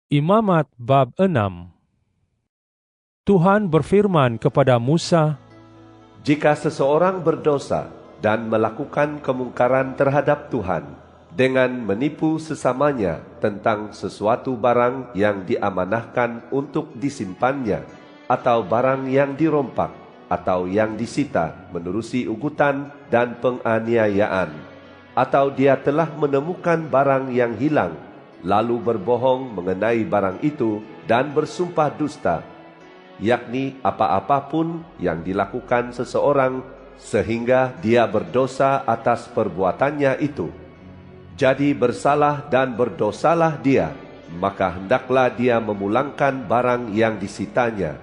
Imamat bab 6. Tuhan berfirman kepada Musa, "Jika seseorang berdosa dan melakukan kemungkaran terhadap Tuhan dengan menipu sesamanya tentang sesuatu barang yang diamanahkan untuk disimpannya, atau barang yang dirompak, atau yang disita menerusi ugutan dan penganiayaan, atau dia telah menemukan barang yang hilang, lalu berbohong mengenai barang itu dan bersumpah dusta, yakni apa-apapun yang dilakukan seseorang sehingga dia berdosa atas perbuatannya itu, jadi bersalah dan berdosalah dia, maka hendaklah dia memulangkan barang yang disitanya,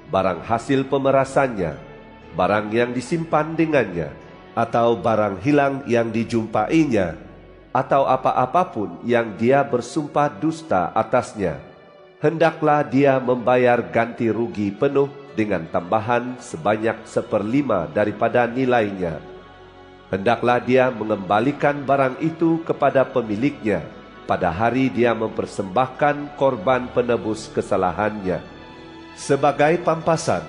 barang hasil pemerasannya, barang yang disimpan dengannya, atau barang hilang yang dijumpainya, atau apa-apapun yang dia bersumpah dusta atasnya. Hendaklah dia membayar ganti rugi penuh dengan tambahan sebanyak 1/5 daripada nilainya. Hendaklah dia mengembalikan barang itu kepada pemiliknya pada hari dia mempersembahkan korban penebus kesalahannya. Sebagai pampasan,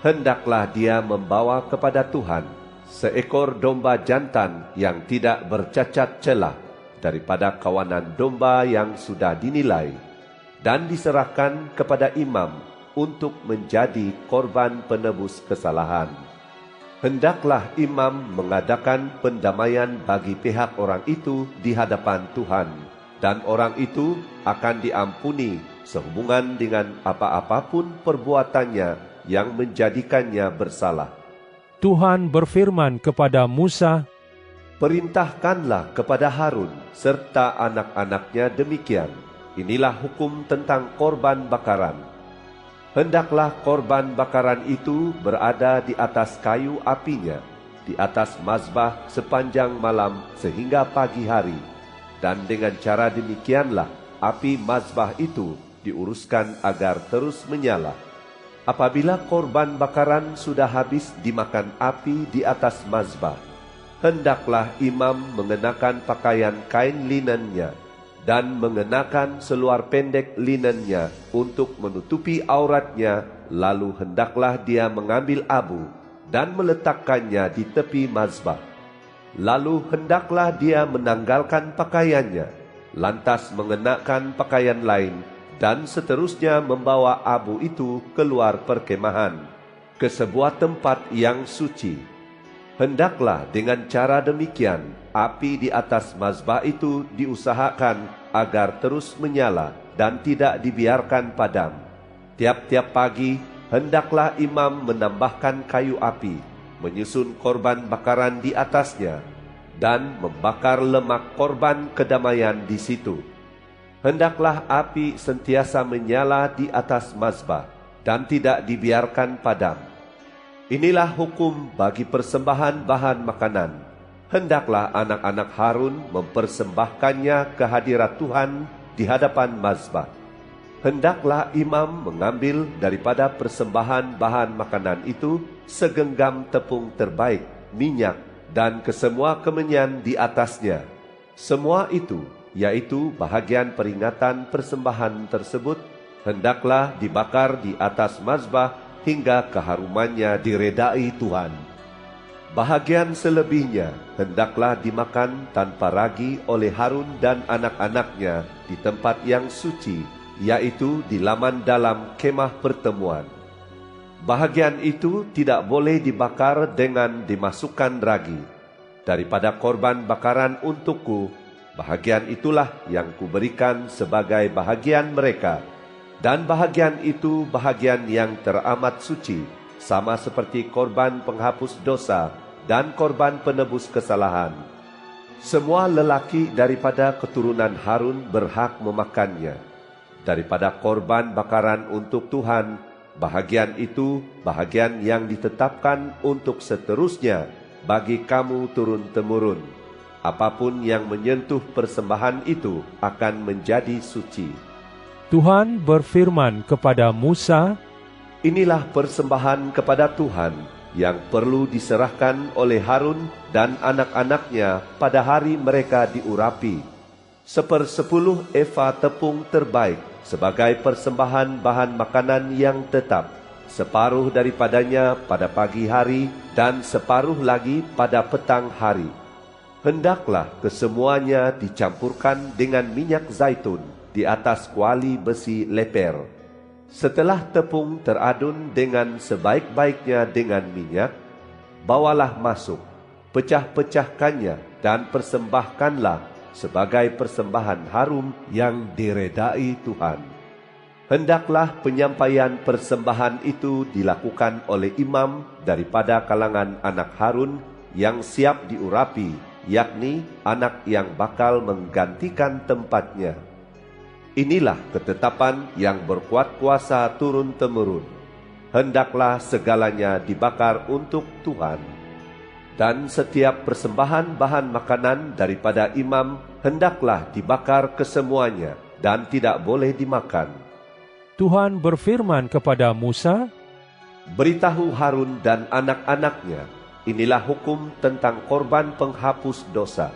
hendaklah dia membawa kepada Tuhan seekor domba jantan yang tidak bercacat celah daripada kawanan domba yang sudah dinilai, dan diserahkan kepada imam untuk menjadi korban penebus kesalahan. Hendaklah imam mengadakan pendamaian bagi pihak orang itu di hadapan Tuhan, dan orang itu akan diampuni sehubungan dengan apa-apapun perbuatannya yang menjadikannya bersalah. Tuhan berfirman kepada Musa, "Perintahkanlah kepada Harun serta anak-anaknya demikian. Inilah hukum tentang korban bakaran. Hendaklah korban bakaran itu berada di atas kayu apinya, di atas mazbah sepanjang malam sehingga pagi hari. Dan dengan cara demikianlah api mazbah itu diuruskan agar terus menyala. Apabila korban bakaran sudah habis dimakan api di atas mazbah, hendaklah imam mengenakan pakaian kain linennya dan mengenakan seluar pendek linennya untuk menutupi auratnya, lalu hendaklah dia mengambil abu dan meletakkannya di tepi mazbah. Lalu hendaklah dia menanggalkan pakaiannya, lantas mengenakan pakaian lain, dan seterusnya membawa abu itu keluar perkemahan ke sebuah tempat yang suci. Hendaklah dengan cara demikian api di atas mazbah itu diusahakan agar terus menyala dan tidak dibiarkan padam. Tiap-tiap pagi hendaklah imam menambahkan kayu api, menyusun korban bakaran di atasnya, dan membakar lemak korban kedamaian di situ. Hendaklah api sentiasa menyala di atas mazbah dan tidak dibiarkan padam. Inilah hukum bagi persembahan bahan makanan. Hendaklah anak-anak Harun mempersembahkannya ke hadirat Tuhan di hadapan mazbah. Hendaklah imam mengambil daripada persembahan bahan makanan itu segenggam tepung terbaik, minyak, dan kesemua kemenyan di atasnya. Semua itu, yaitu bahagian peringatan persembahan tersebut, hendaklah dibakar di atas mazbah hingga keharumannya diredai Tuhan. Bahagian selebihnya hendaklah dimakan tanpa ragi oleh Harun dan anak-anaknya di tempat yang suci, yaitu di laman dalam kemah pertemuan. Bahagian itu tidak boleh dibakar dengan dimasukkan ragi. Daripada korban bakaran untukku, bahagian itulah yang kuberikan sebagai bahagian mereka, dan bahagian itu bahagian yang teramat suci, sama seperti korban penghapus dosa dan korban penebus kesalahan. Semua lelaki daripada keturunan Harun berhak memakannya. Daripada korban bakaran untuk Tuhan, bahagian itu bahagian yang ditetapkan untuk seterusnya bagi kamu turun-temurun. Apapun yang menyentuh persembahan itu akan menjadi suci." Tuhan berfirman kepada Musa, "Inilah persembahan kepada Tuhan yang perlu diserahkan oleh Harun dan anak-anaknya pada hari mereka diurapi. 1/10 eva tepung terbaik sebagai persembahan bahan makanan yang tetap, separuh daripadanya pada pagi hari dan separuh lagi pada petang hari. Hendaklah kesemuanya dicampurkan dengan minyak zaitun di atas kuali besi leper. Setelah tepung teradun dengan sebaik-baiknya dengan minyak, bawalah masuk, pecah-pecahkannya dan persembahkanlah sebagai persembahan harum yang diredai Tuhan. Hendaklah penyampaian persembahan itu dilakukan oleh imam daripada kalangan anak Harun yang siap diurapi, yakni anak yang bakal menggantikan tempatnya. Inilah ketetapan yang berkuat kuasa turun-temurun. Hendaklah segalanya dibakar untuk Tuhan. Dan setiap persembahan bahan makanan daripada imam hendaklah dibakar kesemuanya dan tidak boleh dimakan. Tuhan berfirman kepada Musa, Beritahu Harun dan anak-anaknya, inilah hukum tentang korban penghapus dosa.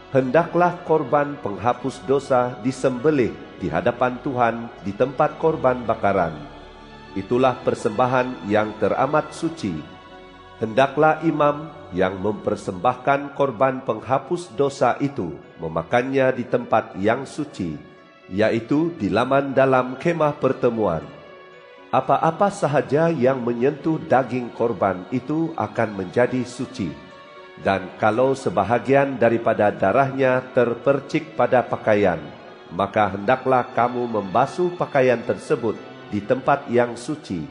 Hendaklah korban penghapus dosa disembelih di hadapan Tuhan di tempat korban bakaran. Itulah persembahan yang teramat suci. Hendaklah imam yang mempersembahkan korban penghapus dosa itu memakannya di tempat yang suci, yaitu di laman dalam kemah pertemuan. Apa-apa sahaja yang menyentuh daging korban itu akan menjadi suci. Dan kalau sebahagian daripada darahnya terpercik pada pakaian, maka hendaklah kamu membasuh pakaian tersebut di tempat yang suci.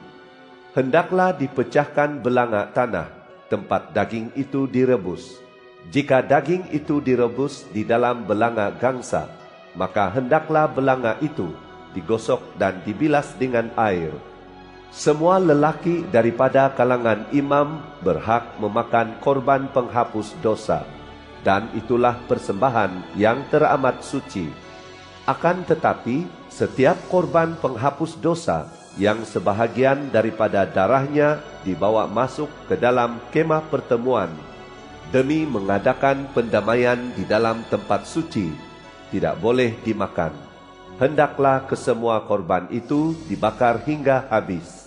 Hendaklah dipecahkan belanga tanah, tempat daging itu direbus. Jika daging itu direbus di dalam belanga gangsa, maka hendaklah belanga itu digosok dan dibilas dengan air. Semua lelaki daripada kalangan imam berhak memakan korban penghapus dosa, dan itulah persembahan yang teramat suci. Akan tetapi, setiap korban penghapus dosa yang sebahagian daripada darahnya dibawa masuk ke dalam kemah pertemuan demi mengadakan pendamaian di dalam tempat suci, tidak boleh dimakan. Hendaklah kesemua korban itu dibakar hingga habis.